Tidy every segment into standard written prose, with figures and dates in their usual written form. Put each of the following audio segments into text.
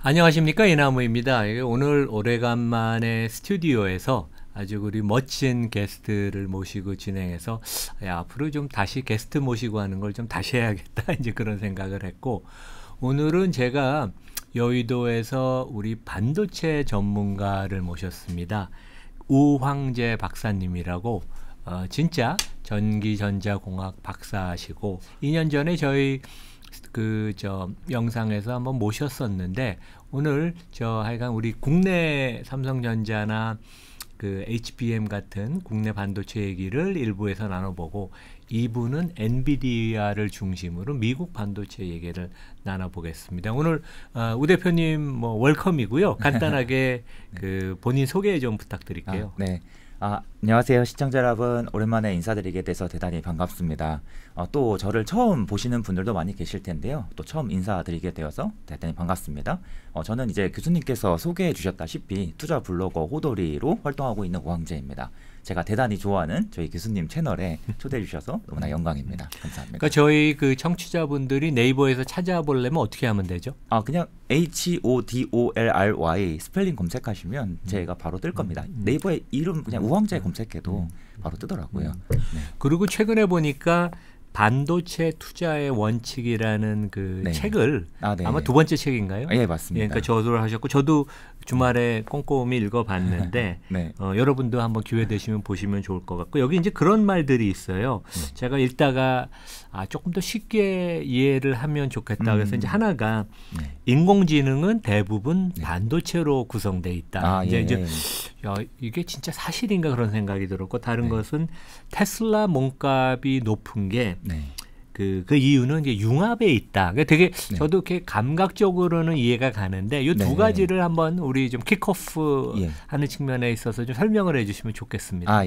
안녕하십니까, 이나무입니다. 오늘 오래간만에 스튜디오에서 아주 우리 멋진 게스트를 모시고 진행해서 앞으로 좀 다시 게스트 모시고 하는 걸 좀 다시 해야겠다 이제 그런 생각을 했고, 오늘은 제가 여의도에서 우리 반도체 전문가를 모셨습니다. 우황재 박사님이라고 진짜 전기전자공학 박사시고 2년 전에 저희 영상에서 한번 모셨었는데, 오늘 하여간 우리 국내 삼성전자나 HBM 같은 국내 반도체 얘기를 일부에서 나눠보고, 2부는 엔비디아를 중심으로 미국 반도체 얘기를 나눠보겠습니다. 오늘 우 대표님 웰컴이고요. 간단하게 본인 소개 좀 부탁드릴게요. 네. 안녕하세요, 시청자 여러분. 오랜만에 인사드리게 돼서 대단히 반갑습니다. 또 저를 처음 보시는 분들도 많이 계실 텐데요. 또 처음 인사드리게 되어서 대단히 반갑습니다. 저는 이제 교수님께서 소개해 주셨다시피 투자 블로거 호돌이로 활동하고 있는 우황재입니다. 제가 대단히 좋아하는 저희 교수님 채널에 초대해 주셔서 너무나 영광입니다. 감사합니다. 그러니까 저희 청취자분들이 네이버에서 찾아보려면 어떻게 하면 되죠? 그냥 HODOLRY 스펠링 검색하시면 제가 바로 뜰 겁니다. 네이버에 이름 그냥 우황재 검색해도 바로 뜨더라고요. 네. 그리고 최근에 보니까 반도체 투자의 원칙이라는 네. 책을 네. 아마 두 번째 책인가요? 예, 맞습니다. 그러니까 저도 하셨고, 저도 주말에 꼼꼼히 읽어봤는데 네. 여러분도 한번 기회 되시면 보시면 좋을 것 같고, 여기 이제 그런 말들이 있어요. 제가 읽다가 조금 더 쉽게 이해를 하면 좋겠다. 그래서 이제 하나가 인공지능은 대부분 반도체로 구성돼 있다. 이제 이게 진짜 사실인가 그런 생각이 들었고, 다른 것은 테슬라 몸값이 높은 게 그 이유는 이제 융합에 있다. 그러니까 되게 저도 이렇게 감각적으로는 이해가 가는데, 이 두 가지를 한번 우리 좀 킥오프 하는 측면에 있어서 좀 설명을 해주시면 좋겠습니다.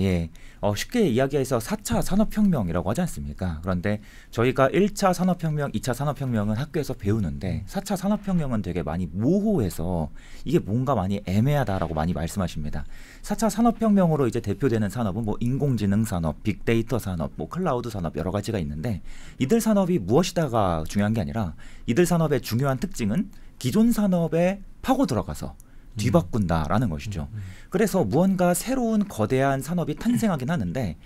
쉽게 이야기해서 4차 산업혁명이라고 하지 않습니까? 그런데 저희가 1차 산업혁명, 2차 산업혁명은 학교에서 배우는데 4차 산업혁명은 되게 많이 모호해서 이게 뭔가 많이 애매하다라고 많이 말씀하십니다. 4차 산업혁명으로 이제 대표되는 산업은 인공지능 산업, 빅데이터 산업, 클라우드 산업 여러 가지가 있는데, 이들 산업이 무엇이다가 중요한 게 아니라 이들 산업의 중요한 특징은 기존 산업에 파고 들어가서 뒤바꾼다라는 것이죠. 그래서 무언가 새로운 거대한 산업이 탄생하긴 하는데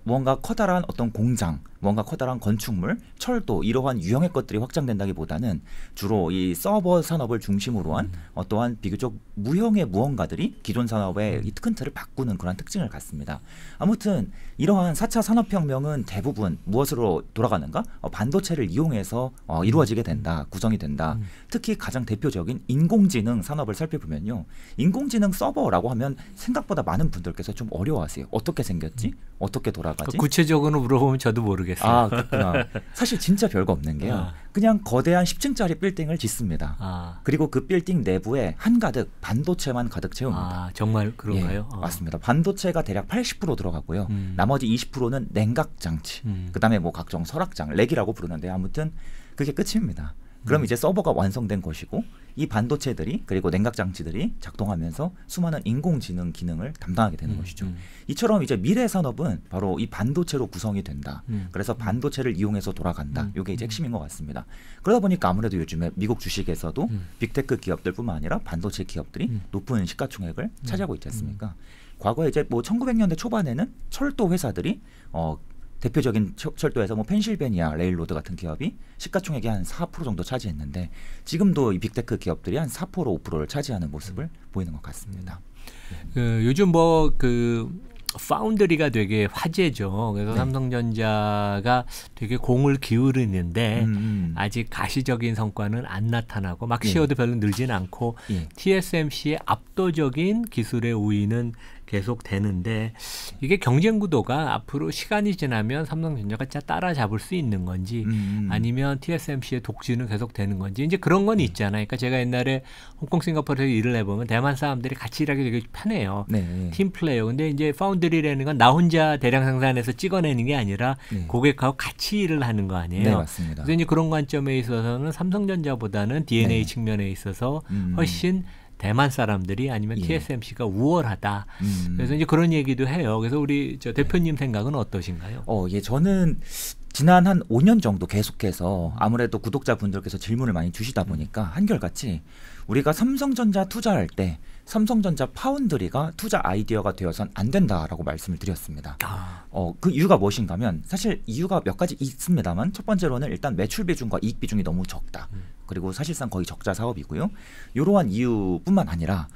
뭔가 커다란 어떤 공장, 뭔가 커다란 건축물, 철도 이러한 유형의 것들이 확장된다기보다는 주로 이 서버 산업을 중심으로 한 어떠한 비교적 무형의 무언가들이 기존 산업의 이 큰 틀을 바꾸는 그런 특징을 갖습니다. 아무튼 이러한 4차 산업혁명은 대부분 무엇으로 돌아가는가? 반도체를 이용해서 이루어지게 된다, 구성이 된다. 특히 가장 대표적인 인공지능 산업을 살펴보면요, 인공지능 서버라고 하면 생각보다 많은 분들께서 좀 어려워하세요. 어떻게 생겼지? 어떻게 돌아가지? 구체적으로 물어보면 저도 모르겠어요. 그렇구나. 사실 진짜 별거 없는 게요. 그냥 거대한 10층짜리 빌딩을 짓습니다. 그리고 그 빌딩 내부에 한가득 반도체만 가득 채웁니다. 정말 그런가요? 맞습니다. 반도체가 대략 80% 들어가고요. 나머지 20%는 냉각 장치, 그다음에 각종 설악장, 렉이라고 부르는데 아무튼 그게 끝입니다. 그럼 이제 서버가 완성된 것이고, 이 반도체들이 그리고 냉각 장치들이 작동하면서 수많은 인공지능 기능을 담당하게 되는 것이죠. 이처럼 이제 미래 산업은 바로 이 반도체로 구성이 된다. 그래서 반도체를 이용해서 돌아간다. 이게 이제 핵심인 것 같습니다. 그러다 보니까 아무래도 요즘에 미국 주식에서도 빅테크 기업들뿐만 아니라 반도체 기업들이 높은 시가총액을 차지하고 있지 않습니까? 과거에 이제 1900년대 초반에는 철도 회사들이 대표적인 철도에서 펜실베니아 레일로드 같은 기업이 시가총액의 한 4% 정도 차지했는데, 지금도 이 빅테크 기업들이 한 4%, 5%를 차지하는 모습을 보이는 것 같습니다. 요즘 파운드리가 되게 화제죠. 그래서 삼성전자가 되게 공을 기울이는데 아직 가시적인 성과는 안 나타나고 막시어도 별로 늘진 않고 TSMC의 압도적인 기술의 우위는 계속 되는데, 이게 경쟁 구도가 앞으로 시간이 지나면 삼성전자가 진짜 따라잡을 수 있는 건지 아니면 TSMC의 독주는 계속 되는 건지, 이제 그런 건 있잖아요. 그러니까 제가 옛날에 홍콩, 싱가포르에서 일을 해보면 대만 사람들이 같이 일하기 되게 편해요. 팀 플레이어. 근데 이제 파운드리라는 건 나 혼자 대량 생산해서 찍어내는 게 아니라 고객하고 같이 일을 하는 거 아니에요. 네, 맞습니다. 그래서 이제 그런 관점에 있어서는 삼성전자보다는 DNA 측면에 있어서 훨씬 대만 사람들이 아니면 TSMC가 우월하다. 그래서 이제 그런 얘기도 해요. 그래서 우리 대표님 생각은 어떠신가요? 저는 지난 한 5년 정도 계속해서 아무래도 구독자분들께서 질문을 많이 주시다 보니까 한결같이 우리가 삼성전자 투자할 때 삼성전자 파운드리가 투자 아이디어가 되어선 안 된다라고 말씀을 드렸습니다. 그 이유가 무엇인가 하면 사실 이유가 몇 가지 있습니다만 첫 번째로는 일단 매출 비중과 이익 비중이 너무 적다. 그리고 사실상 거의 적자 사업이고요. 이러한 이유뿐만 아니라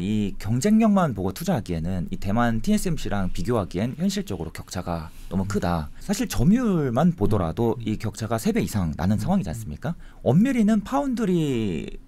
이 경쟁력만 보고 투자하기에는 이 대만 TSMC랑 비교하기엔 현실적으로 격차가 너무 크다. 사실 점유율만 보더라도 이 격차가 3배 이상 나는 상황이지 않습니까? 엄밀히는 파운드리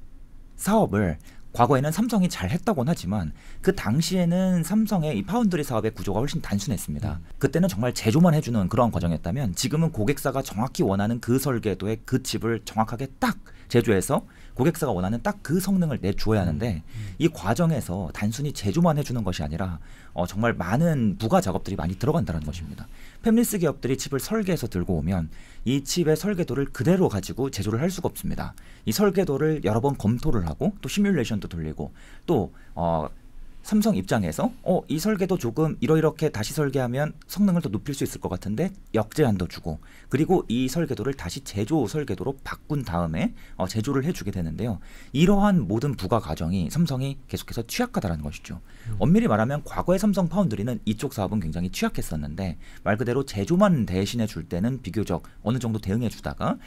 사업을 과거에는 삼성이 잘 했다고는 하지만 그 당시에는 삼성의 이 파운드리 사업의 구조가 훨씬 단순했습니다. 그때는 정말 제조만 해주는 그러한 과정이었다면 지금은 고객사가 정확히 원하는 그 설계도의 그 칩을 정확하게 딱 제조해서 고객사가 원하는 딱 그 성능을 내주어야 하는데 이 과정에서 단순히 제조만 해주는 것이 아니라 정말 많은 부가 작업들이 많이 들어간다는 것입니다. 팹리스 기업들이 칩을 설계해서 들고 오면 이 칩의 설계도를 그대로 가지고 제조를 할 수가 없습니다. 이 설계도를 여러 번 검토를 하고 또 시뮬레이션도 돌리고 또 삼성 입장에서 이 설계도 조금 이렇게 다시 설계하면 성능을 더 높일 수 있을 것 같은데 역제한도 주고 그리고 이 설계도를 다시 제조 설계도로 바꾼 다음에 제조를 해주게 되는데요. 이러한 모든 부가 과정이 삼성이 계속해서 취약하다는 것이죠. 엄밀히 말하면 과거의 삼성 파운드리는 이쪽 사업은 굉장히 취약했었는데 말 그대로 제조만 대신해 줄 때는 비교적 어느 정도 대응해 주다가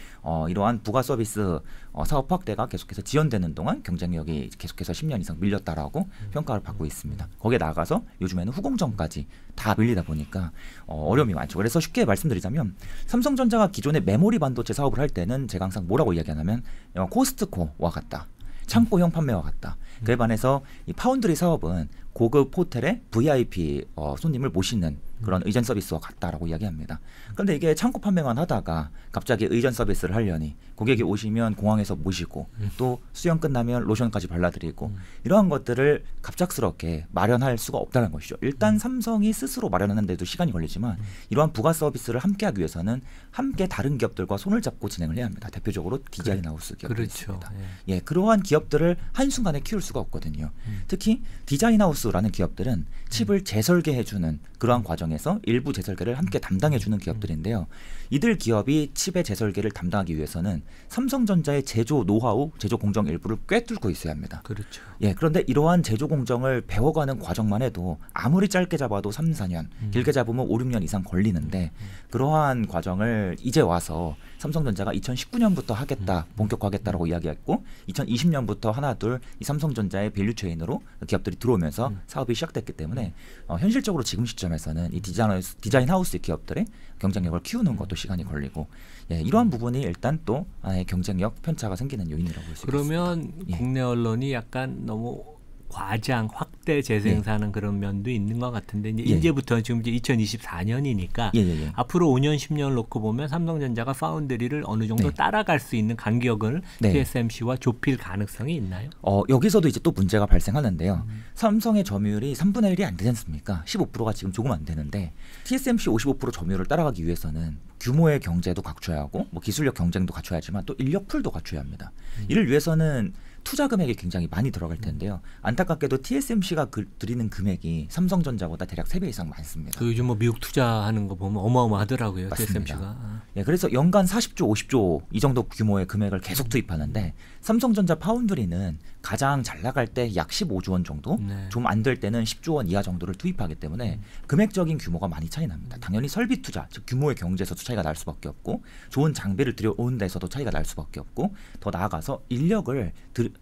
이러한 부가 서비스 사업 확대가 계속해서 지연되는 동안 경쟁력이 계속해서 10년 이상 밀렸다라고 평가를 받고 있습니다. 거기에 나아가서 요즘에는 후공정까지 다 밀리다 보니까 어려움이 많죠. 그래서 쉽게 말씀드리자면 삼성전자가 기존의 메모리 반도체 사업을 할 때는 제가 항상 뭐라고 이야기하냐면 코스트코와 같다. 창고형 판매와 같다. 그에 반해서 이 파운드리 사업은 고급 호텔에 VIP 손님을 모시는 그런 의전 서비스와 같다라고 이야기합니다. 그런데 이게 창고 판매만 하다가 갑자기 의전 서비스를 하려니 고객이 오시면 공항에서 모시고 또 수영 끝나면 로션까지 발라드리고 이러한 것들을 갑작스럽게 마련할 수가 없다는 것이죠. 일단 삼성이 스스로 마련하는 데도 시간이 걸리지만 이러한 부가 서비스를 함께하기 위해서는 함께 다른 기업들과 손을 잡고 진행을 해야 합니다. 대표적으로 디자인하우스 기업들이 있습니다. 예, 그러한 기업들을 한순간에 키울 수가 없거든요. 특히 디자인하우스라는 기업들은 칩을 재설계해주는 그러한 과정에서 일부 재설계를 함께 담당해주는 기업들인데요. 이들 기업이 칩의 재설계를 담당하기 위해서는 삼성전자의 제조 노하우, 제조 공정 일부를 꿰뚫고 있어야 합니다. 그렇죠. 예, 그런데 이러한 제조 공정을 배워가는 과정만 해도 아무리 짧게 잡아도 3, 4년, 길게 잡으면 5, 6년 이상 걸리는데 그러한 과정을 이제 와서 삼성전자가 2019년부터 하겠다, 본격화하겠다라고 이야기했고 2020년부터 하나 둘 이 삼성전자의 밸류체인으로 기업들이 들어오면서 사업이 시작됐기 때문에 현실적으로 지금 시점에서는 이 디자인하우스 기업들의 경쟁력을 키우는 것도 시간이 걸리고 이러한 부분이 일단 또 하나의 경쟁력 편차가 생기는 요인이라고 볼 수 있습니다. 그러면 국내 언론이 약간 너무 과장 확대 재생산은 그런 면도 있는 것 같은데 이제부터 지금 이제 2024년이니까 앞으로 5년 10년을 놓고 보면 삼성전자가 파운드리를 어느 정도 따라갈 수 있는 간격을 TSMC와 좁힐 가능성이 있나요? 여기서도 이제 또 문제가 발생하는데요. 삼성의 점유율이 3분의 1이 안 되지 않습니까? 15%가 지금 조금 안 되는데 TSMC 55% 점유율을 따라가기 위해서는 규모의 경제도 갖춰야 하고 기술력 경쟁도 갖춰야 하지만 또 인력 풀도 갖춰야 합니다. 이를 위해서는 투자 금액이 굉장히 많이 들어갈 텐데요. 안타깝게도 TSMC가 드리는 금액이 삼성전자보다 대략 3배 이상 많습니다. 요즘 미국 투자하는 거 보면 어마어마하더라고요. 맞습니다. TSMC가. 그래서 연간 40조, 50조 이 정도 규모의 금액을 계속 투입하는데 삼성전자 파운드리는 가장 잘 나갈 때 약 15조 원 정도, 좀 안 될 때는 10조 원 이하 정도를 투입하기 때문에 금액적인 규모가 많이 차이 납니다. 당연히 설비 투자, 즉 규모의 경제에서도 차이가 날 수밖에 없고 좋은 장비를 들여오는 데서도 차이가 날 수밖에 없고 더 나아가서 인력을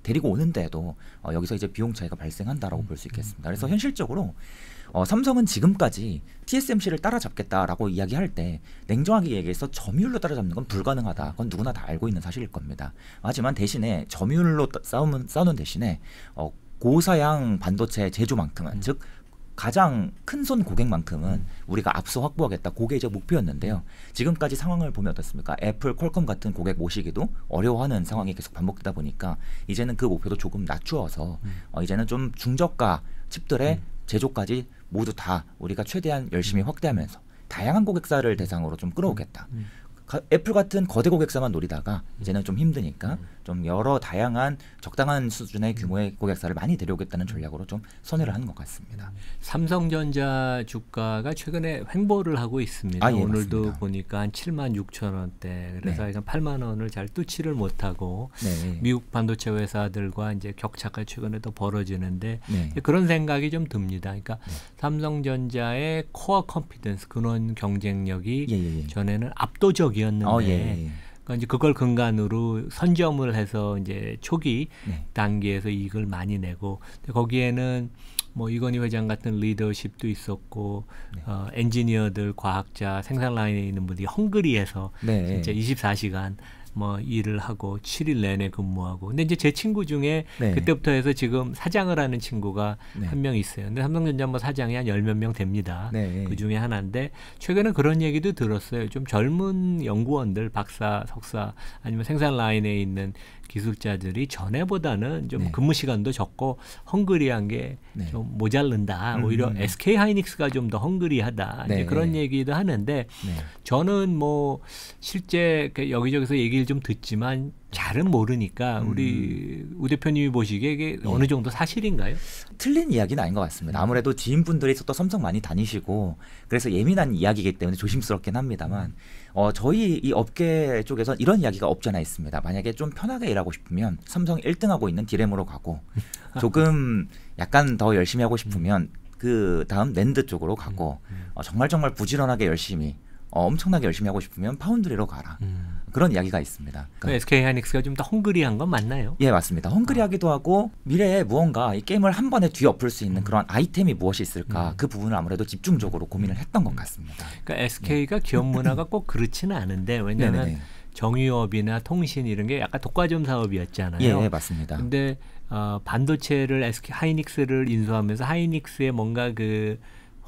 데리고 오는 데에도 여기서 이제 비용 차이가 발생한다라고 볼 수 있겠습니다. 그래서 현실적으로 삼성은 지금까지 TSMC를 따라잡겠다라고 이야기할 때 냉정하게 얘기해서 점유율로 따라잡는 건 불가능하다. 그건 누구나 다 알고 있는 사실일 겁니다. 하지만 대신에 점유율로 싸우는 대신에 고사양 반도체 제조만큼은 즉 가장 큰 손 고객만큼은 우리가 앞서 확보하겠다. 그게 이제 목표였는데요. 지금까지 상황을 보면 어떻습니까? 애플, 퀄컴 같은 고객 모시기도 어려워하는 상황이 계속 반복되다 보니까 이제는 그 목표도 조금 낮추어서 이제는 좀 중저가 칩들의 제조까지 모두 다 우리가 최대한 열심히 확대하면서 다양한 고객사를 대상으로 좀 끌어오겠다. 애플 같은 거대 고객사만 노리다가 이제는 좀 힘드니까 좀 여러 다양한 적당한 수준의 규모의 고객사를 많이 데려오겠다는 전략으로 좀 선회를 하는 것 같습니다. 삼성전자 주가가 최근에 횡보를 하고 있습니다. 예, 오늘도 맞습니다. 보니까 한 7만 6천 원대. 그래서 네. 한 8만 원을 잘 뚫지를 못하고 네. 미국 반도체 회사들과 이제 격차가 최근에 더 벌어지는데 네. 그런 생각이 좀 듭니다. 그러니까 삼성전자의 코어 컴피던스 근원 경쟁력이 예. 전에는 압도적이었는데 예. 그러니까 이제 그걸 근간으로 선점을 해서 이제 초기 네. 단계에서 이익을 많이 내고 거기에는 뭐 이건희 회장 같은 리더십도 있었고 네. 엔지니어들, 과학자, 생산 라인에 있는 분들이 헝그리에서 네. 진짜 24시간 뭐 일을 하고 7일 내내 근무하고. 근데 이제 제 친구 중에 네. 그때부터 해서 지금 사장을 하는 친구가 네. 한 명 있어요. 근데 삼성전자 뭐 사장이 한 10몇 명 됩니다. 네. 그 중에 하나인데 최근에 그런 얘기도 들었어요. 좀 젊은 연구원들, 박사, 석사 아니면 생산 라인에 있는 기술자들이 전에보다는 좀 네. 근무 시간도 적고 헝그리한 게 좀 네. 모자른다. 오히려 SK 하이닉스가 좀 더 헝그리하다. 네. 이제 그런 얘기도 하는데 네. 저는 뭐 실제 여기저기서 얘기를 좀 듣지만 잘은 모르니까 우리 우 대표님이 보시기에 이게 어느 정도 사실인가요? 틀린 이야기는 아닌 것 같습니다. 아무래도 지인분들이 또 삼성 많이 다니시고 그래서 예민한 이야기이기 때문에 조심스럽긴 합니다만 저희 이 업계 쪽에서 이런 이야기가 없잖아 있습니다. 만약에 좀 편하게 일하고 싶으면 삼성 1등하고 있는 디램으로 가고 조금 약간 더 열심히 하고 싶으면 그 다음 낸드 쪽으로 가고 정말 부지런하게 열심히 엄청나게 열심히 하고 싶으면 파운드리로 가라. 그런 이야기가 있습니다. 그러니까 SK 하이닉스가 좀 더 헝그리한 건 맞나요? 예, 맞습니다. 헝그리하기도 하고 미래에 무언가 이 게임을 한 번에 뒤엎을 수 있는 그런 아이템이 무엇이 있을까 그 부분을 아무래도 집중적으로 고민을 했던 것 같습니다. 그러니까 SK가 기업 문화가 꼭 그렇지는 않은데 왜냐하면 네네네. 정유업이나 통신 이런 게 약간 독과점 사업이었잖아요. 예, 맞습니다. 근데 반도체를 SK 하이닉스를 인수하면서 하이닉스의 뭔가 그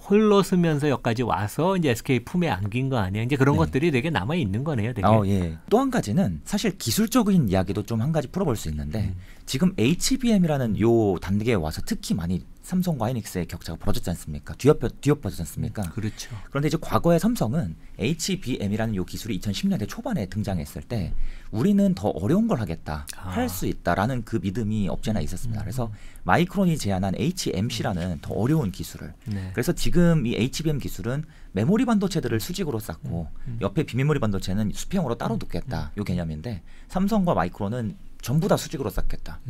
홀로 쓰면서 여기까지 와서 이제 SK 품에 안긴 거 아니에요? 이제 그런 것들이 되게 남아 있는 거네요, 되게. 예. 또 한 가지는 사실 기술적인 이야기도 좀 한 가지 풀어볼 수 있는데 지금 HBM이라는 요 단계에 와서 특히 많이 삼성과 하이닉스의 격차가 벌어졌지 않습니까? 뒤엎어졌지 않습니까? 그렇죠. 그런데 이제 과거에 삼성은 HBM이라는 요 기술이 2010년대 초반에 등장했을 때 우리는 더 어려운 걸 하겠다, 할 수 있다라는 그 믿음이 없지 않아 있었습니다. 그래서 마이크론이 제안한 HMC라는 더 어려운 기술을 그래서 지금 이 HBM 기술은 메모리 반도체들을 수직으로 쌓고 옆에 비메모리 반도체는 수평으로 따로 두겠다 요 개념인데 삼성과 마이크론은 전부 다 수직으로 쌓겠다.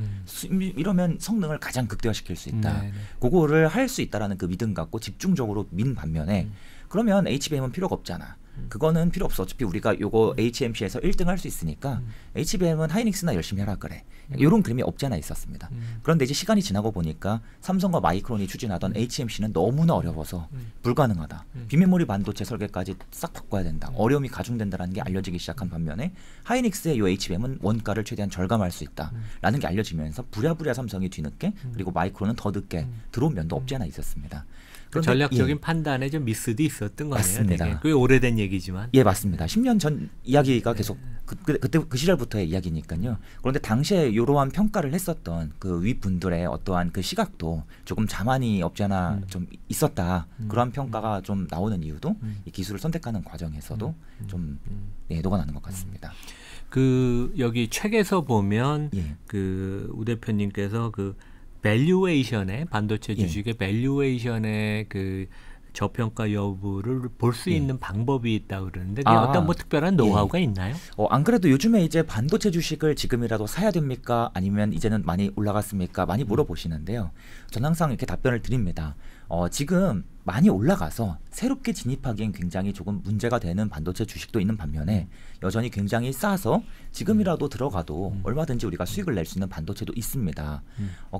이러면 성능을 가장 극대화시킬 수 있다. 그거를 할 수 있다라는 그 믿음 갖고 집중적으로 민 반면에 그러면 HBM은 필요가 없잖아. 그거는 필요 없어. 어차피 우리가 요거 HMC에서 1등 할 수 있으니까 HBM은 하이닉스나 열심히 하라 그래. 이런 그림이 없지 않아 있었습니다. 그런데 이제 시간이 지나고 보니까 삼성과 마이크론이 추진하던 HMC는 너무나 어려워서 불가능하다. 비메모리 반도체 설계까지 싹 바꿔야 된다. 어려움이 가중된다라는 게 알려지기 시작한 반면에 하이닉스의 요 HBM은 원가를 최대한 절감할 수 있다라는 게 알려지면서 부랴부랴 삼성이 뒤늦게 그리고 마이크론은 더 늦게 들어온 면도 없지 않아 있었습니다. 그런데, 전략적인 판단에 좀 미스도 있었던 거네요. 맞습니다. 되게. 꽤 오래된 얘기지만. 예, 맞습니다. 10년 전 이야기가 계속 그때 그 시절부터의 이야기니까요. 그런데 당시에 이러한 평가를 했었던 그 윗분들의 어떠한 그 시각도 조금 자만이 없지 않아 좀 있었다. 그러한 평가가 좀 나오는 이유도 이 기술을 선택하는 과정에서도 좀 녹아나는 것 같습니다. 그 여기 책에서 보면 예. 그 우 대표님께서 그 밸류에이션의 반도체 주식의 밸류에이션의 그 저평가 여부를 볼 수 있는 방법이 있다고 그러는데 그게 어떤 뭐 특별한 노하우가 있나요? 안 그래도 요즘에 이제 반도체 주식을 지금이라도 사야 됩니까? 아니면 이제는 많이 올라갔습니까? 많이 물어보시는데요. 저는 항상 이렇게 답변을 드립니다. 지금 많이 올라가서 새롭게 진입하기엔 굉장히 조금 문제가 되는 반도체 주식도 있는 반면에 여전히 굉장히 싸서 지금이라도 들어가도 얼마든지 우리가 수익을 낼 수 있는 반도체도 있습니다.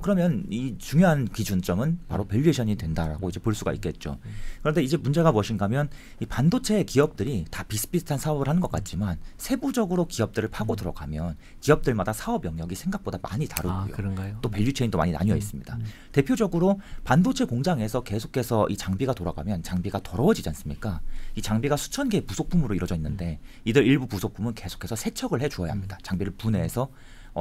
그러면 이 중요한 기준점은 바로 밸류에이션이 된다라고 이제 볼 수가 있겠죠. 그런데 이제 문제가 무엇인가 하면 이 반도체 기업들이 다 비슷비슷한 사업을 하는 것 같지만 세부적으로 기업들을 파고 들어가면 기업들마다 사업 영역이 생각보다 많이 다르고요. 그런가요? 또 밸류체인도 많이 나뉘어 있습니다. 대표적으로 반도체 공장에서 계속해서 이 장비가 돌아가면 장비가 더러워지지 않습니까? 이 장비가 수천 개의 부속품으로 이루어져 있는데 이들 일부 부속품은 계속해서 세척을 해주어야 합니다. 장비를 분해해서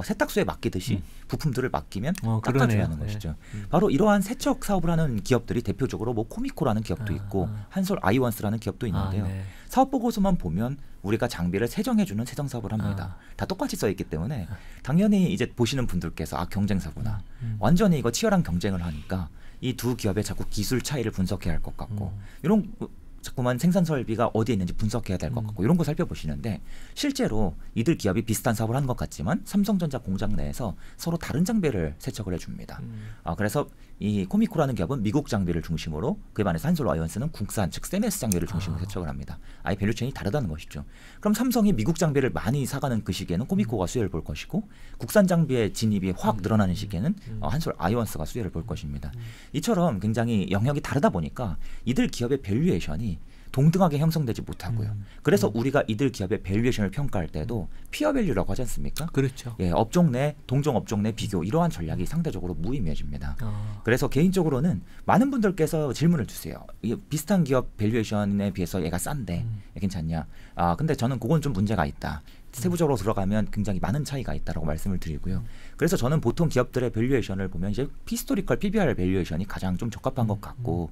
세탁소에 맡기듯이 부품들을 맡기면 닦아줘야 그러네요. 하는 것이죠. 바로 이러한 세척 사업을 하는 기업들이 대표적으로 뭐 코미코라는 기업도 있고 한솔 아이원스라는 기업도 있는데요. 사업 보고서만 보면 우리가 장비를 세정해주는 세정 사업을 합니다. 다 똑같이 써 있기 때문에 당연히 이제 보시는 분들께서 경쟁사구나. 완전히 이거 치열한 경쟁을 하니까 이 두 기업의 자꾸 기술 차이를 분석해야 할 것 같고 이런 자꾸만 생산 설비가 어디에 있는지 분석해야 될 것 같고 이런 거 살펴보시는데 실제로 이들 기업이 비슷한 사업을 하는 것 같지만 삼성전자 공장 내에서 서로 다른 장비를 세척을 해줍니다. 그래서 이 코미코라는 기업은 미국 장비를 중심으로 그에 반해서 한솔 아이언스는 국산 즉 세메스 장비를 중심으로 세척을 합니다. 아예 밸류체인이 다르다는 것이죠. 그럼 삼성이 미국 장비를 많이 사가는 그 시기에는 코미코가 수혜를 볼 것이고 국산 장비의 진입이 확 늘어나는 시기에는 한솔 아이언스가 수혜를 볼 것입니다. 이처럼 굉장히 영역이 다르다 보니까 이들 기업의 밸류에이션이 동등하게 형성되지 못하고요. 그래서 우리가 이들 기업의 밸류에이션을 평가할 때도 피어 밸류라고 하지 않습니까? 그렇죠. 예, 업종 내 동종 업종 내 비교 이러한 전략이 상대적으로 무의미해집니다. 그래서 개인적으로는 많은 분들께서 질문을 주세요. 비슷한 기업 밸류에이션에 비해서 얘가 싼데 괜찮냐? 근데 저는 그건 좀 문제가 있다. 세부적으로 들어가면 굉장히 많은 차이가 있다라고 말씀을 드리고요. 그래서 저는 보통 기업들의 밸류에이션을 보면 이제 히스토리컬 PBR 밸류에이션이 가장 좀 적합한 것 같고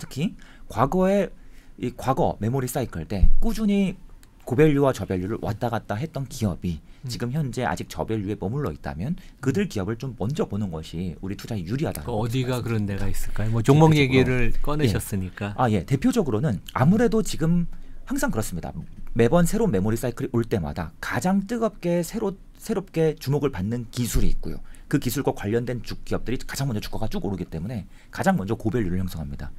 특히 과거 메모리 사이클 때 꾸준히 고밸류와 저밸류를 왔다 갔다 했던 기업이 지금 현재 아직 저밸류에 머물러 있다면 그들 기업을 좀 먼저 보는 것이 우리 투자에 유리하다고. 어디가 그런 데가 있을까요? 뭐 종목 얘기를 꺼내셨으니까. 대표적으로는 아무래도 지금 항상 그렇습니다. 매번 새로운 메모리 사이클이 올 때마다 가장 뜨겁게 새롭게 주목을 받는 기술이 있고요. 그 기술과 관련된 기업들이 가장 먼저 주가가 쭉 오르기 때문에 가장 먼저 고밸류를 형성합니다.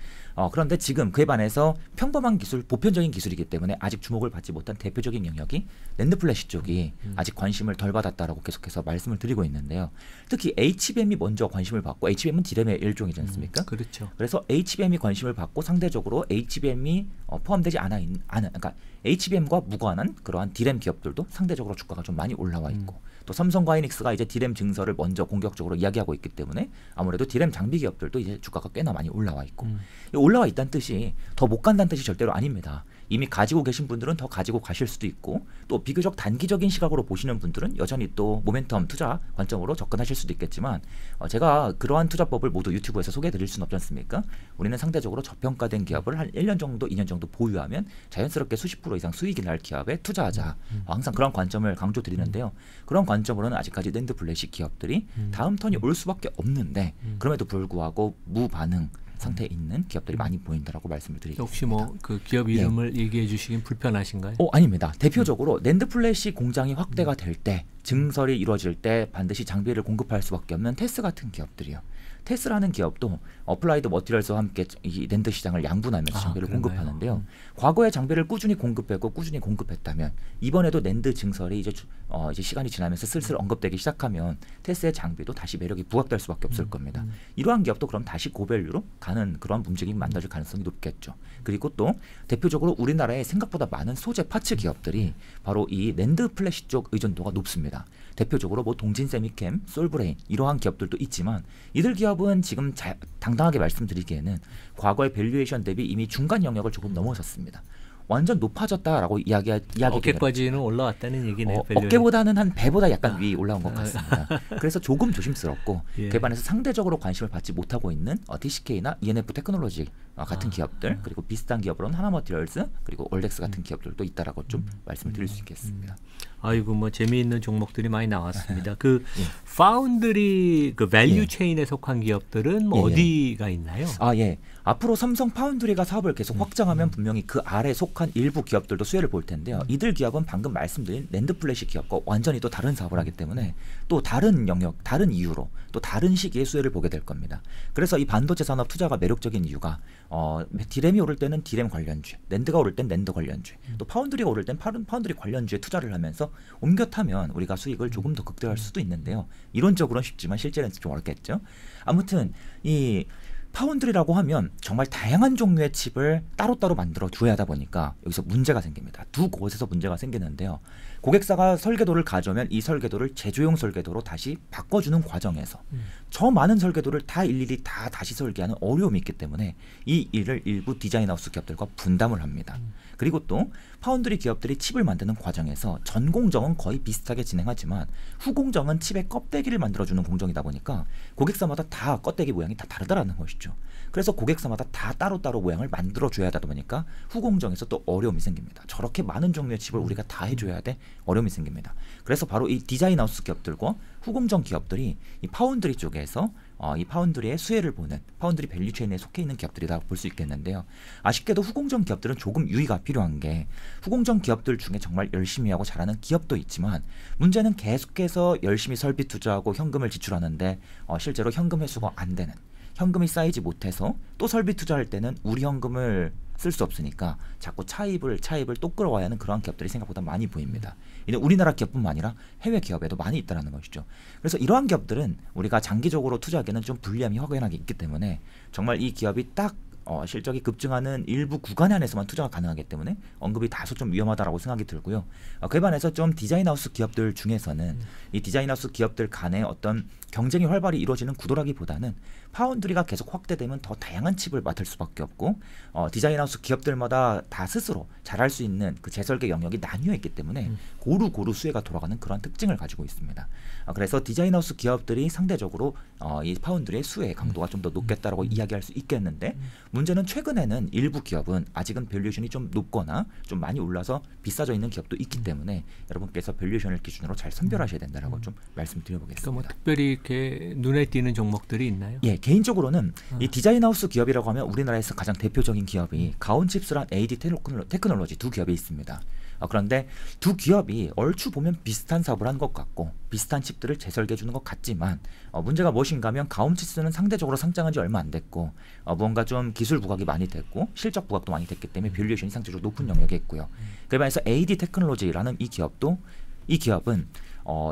그런데 지금 그에 반해서 평범한 기술, 보편적인 기술이기 때문에 아직 주목을 받지 못한 대표적인 영역이 낸드 플래시 쪽이 아직 관심을 덜 받았다라고 계속해서 말씀을 드리고 있는데요. 특히 HBM이 먼저 관심을 받고 HBM은 디램의 일종이지 않습니까? 그렇죠. 그래서 HBM이 관심을 받고 상대적으로 HBM이 포함되지 않은 그러니까 HBM과 무관한 그러한 디램 기업들도 상대적으로 주가가 좀 많이 올라와 있고 또 삼성과 하이닉스가 이제 디램 증설을 먼저 공격적으로 이야기하고 있기 때문에 아무래도 디램 장비 기업들도 이제 주가가 꽤나 많이 올라와 있고 올라와 있다는 뜻이 더 못 간다는 뜻이 절대로 아닙니다. 이미 가지고 계신 분들은 더 가지고 가실 수도 있고 또 비교적 단기적인 시각으로 보시는 분들은 여전히 또 모멘텀 투자 관점으로 접근하실 수도 있겠지만 제가 그러한 투자법을 모두 유튜브에서 소개해드릴 수는 없지 않습니까? 우리는 상대적으로 저평가된 기업을 한 1년 정도 2년 정도 보유하면 자연스럽게 수십 프로 이상 수익이 날 기업에 투자하자. 항상 그런 관점을 강조드리는데요. 그런 관점으로는 아직까지 낸드 플래시 기업들이 다음 턴이 올 수밖에 없는데 그럼에도 불구하고 무반응 상태에 있는 기업들이 많이 보인다라고 말씀을 드리겠습니다. 혹시 뭐 그 기업 이름을 얘기해 주시긴 불편하신가요? 아닙니다. 대표적으로 낸드 플래시 공장이 확대가 될 때 증설이 이루어질 때 반드시 장비를 공급할 수밖에 없는 테스 같은 기업들이요. 테스라는 기업도 어플라이드 머티리얼스와 함께 이 낸드 시장을 양분하면서 장비를 공급하는데요. 과거에 장비를 꾸준히 공급했다면 이번에도 낸드 증설이 이제 시간이 지나면서 슬슬 언급되기 시작하면 테스의 장비도 다시 매력이 부각될 수밖에 없을 겁니다. 이러한 기업도 그럼 다시 고밸류로 가는 그런 움직임이 만들어질 가능성이 높겠죠. 그리고 또 대표적으로 우리나라에 생각보다 많은 소재 파츠 기업들이 바로 이 낸드 플래시 쪽 의존도가 높습니다. 대표적으로 뭐 동진 세미캠, 솔브레인 이러한 기업들도 있지만 이들 기업은 지금 당당하게 말씀드리기에는 과거의 밸류에이션 대비 이미 중간 영역을 조금 넘어섰습니다. 완전 높아졌다라고 이야기하기 어깨까지는 올라왔다는 얘기네요. 어깨보다는 한 배보다 약간 위 올라온 것 같습니다. 그래서 조금 조심스럽고 그에 반해서 상대적으로 관심을 받지 못하고 있는 TCK나 ENF 테크놀로지 같은 기업들 그리고 비슷한 기업으로는 하나머티리얼스 그리고 올덱스 같은 기업들도 있다라고 좀 말씀을 드릴 수 있겠습니다. 아이고 뭐 재미있는 종목들이 많이 나왔습니다. 그 파운드리 그 밸류 체인에 속한 기업들은 뭐 어디가 있나요? 앞으로 삼성 파운드리가 사업을 계속 확장하면 분명히 그 아래 속한 일부 기업들도 수혜를 볼 텐데요. 이들 기업은 방금 말씀드린 낸드 플래시 기업과 완전히 또 다른 사업을 하기 때문에 또 다른 영역, 다른 이유로 또 다른 시기에 수혜를 보게 될 겁니다. 그래서 이 반도체 산업 투자가 매력적인 이유가 디램이 오를 때는 디램 관련주, 낸드가 오를 땐 낸드 관련주, 또 파운드리가 오를 땐 파운드리 관련주에 투자를 하면서 옮겨 타면 우리가 수익을 조금 더 극대화할 수도 있는데요. 이론적으로는 쉽지만 실제는 좀 어렵겠죠. 아무튼 이 파운드리라고 하면 정말 다양한 종류의 칩을 따로따로 만들어 두어야 하다 보니까 여기서 문제가 생깁니다. 두 곳에서 문제가 생기는데요. 고객사가 설계도를 가져오면 이 설계도를 제조용 설계도로 다시 바꿔주는 과정에서 저 많은 설계도를 다 일일이 다 다시 설계하는 어려움이 있기 때문에 이 일을 일부 디자인하우스 기업들과 분담을 합니다. 그리고 또 파운드리 기업들이 칩을 만드는 과정에서 전 공정은 거의 비슷하게 진행하지만 후 공정은 칩의 껍데기를 만들어주는 공정이다 보니까 고객사마다 다 껍데기 모양이 다 다르다라는 것이죠. 그래서 고객사마다 다 따로따로 모양을 만들어줘야 하다 보니까 후 공정에서 또 어려움이 생깁니다. 저렇게 많은 종류의 칩을 우리가 다 해줘야 돼 어려움이 생깁니다. 그래서 바로 이 디자인하우스 기업들과 후 공정 기업들이 이 파운드리 쪽에서 이 파운드리의 수혜를 보는 파운드리 밸류체인에 속해 있는 기업들이다 볼 수 있겠는데요. 아쉽게도 후공정 기업들은 조금 유의가 필요한 게 후공정 기업들 중에 정말 열심히 하고 잘하는 기업도 있지만 문제는 계속해서 열심히 설비 투자하고 현금을 지출하는데 실제로 현금 회수가 안 되는 현금이 쌓이지 못해서 또 설비 투자할 때는 우리 현금을 쓸 수 없으니까 자꾸 차입을 또 끌어와야 하는 그러한 기업들이 생각보다 많이 보입니다. 이는 우리나라 기업뿐만 아니라 해외 기업에도 많이 있다는 것이죠. 그래서 이러한 기업들은 우리가 장기적으로 투자하기에는 좀 불리함이 확연하게 있기 때문에 정말 이 기업이 딱 실적이 급증하는 일부 구간 안에서만 투자가 가능하기 때문에 언급이 다소 좀 위험하다라고 생각이 들고요. 그에 반해서 좀 디자인하우스 기업들 중에서는 이 디자인하우스 기업들 간의 어떤 경쟁이 활발히 이루어지는 구도라기보다는 파운드리가 계속 확대되면 더 다양한 칩을 맡을 수밖에 없고 디자인하우스 기업들마다 다 스스로 잘할 수 있는 그 재설계 영역이 나뉘어 있기 때문에 고루 수혜가 돌아가는 그런 특징을 가지고 있습니다. 그래서 디자인하우스 기업들이 상대적으로 이 파운드리의 수혜 강도가 좀 더 높겠다라고 이야기할 수 있겠는데 문제는 최근에는 일부 기업은 아직은 밸류에이션이 좀 높거나 좀 많이 올라서 비싸져 있는 기업도 있기 때문에 여러분께서 밸류에이션을 기준으로 잘 선별하셔야 된다라고 좀 말씀드려보겠습니다. 그러니까 뭐 특별히 이렇게 눈에 띄는 종목들이 있나요? 예, 개인적으로는 이 디자인하우스 기업이라고 하면 우리나라에서 가장 대표적인 기업이 가온칩스랑 AD 테크놀로지 두 기업이 있습니다. 그런데 두 기업이 얼추 보면 비슷한 사업을 한 것 같고 비슷한 칩들을 재설계해 주는 것 같지만 문제가 무엇인가 하면 가온칩스는 상대적으로 상장한 지 얼마 안 됐고 뭔가 좀 기술 부각이 많이 됐고 실적 부각도 많이 됐기 때문에 밸류에이션이 상대적으로 높은 영역에 있고요. 그에 반해서 AD 테크놀로지라는 이 기업은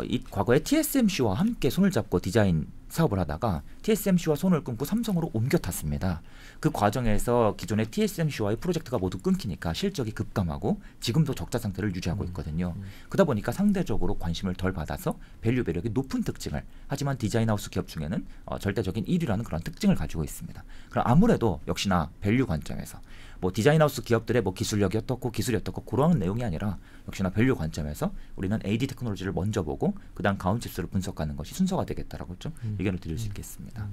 이 과거에 TSMC와 함께 손을 잡고 디자인 사업을 하다가 TSMC와 손을 끊고 삼성으로 옮겨 탔습니다. 그 과정에서 기존의 TSMC와의 프로젝트가 모두 끊기니까 실적이 급감하고 지금도 적자 상태를 유지하고 있거든요. 그러다 보니까 상대적으로 관심을 덜 받아서 밸류 배력이 높은 특징을 하지만 디자인하우스 기업 중에는 절대적인 1위라는 그런 특징을 가지고 있습니다. 그럼 아무래도 역시나 밸류 관점에서 뭐 디자인하우스 기업들의 뭐 기술력이 어떻고 기술이 어떻고 그런 내용이 아니라 역시나 밸류 관점에서 우리는 AD 테크놀로지를 먼저 보고 그다음 가온칩스를 분석하는 것이 순서가 되겠다라고 좀 의견을 드릴 수 있겠습니다.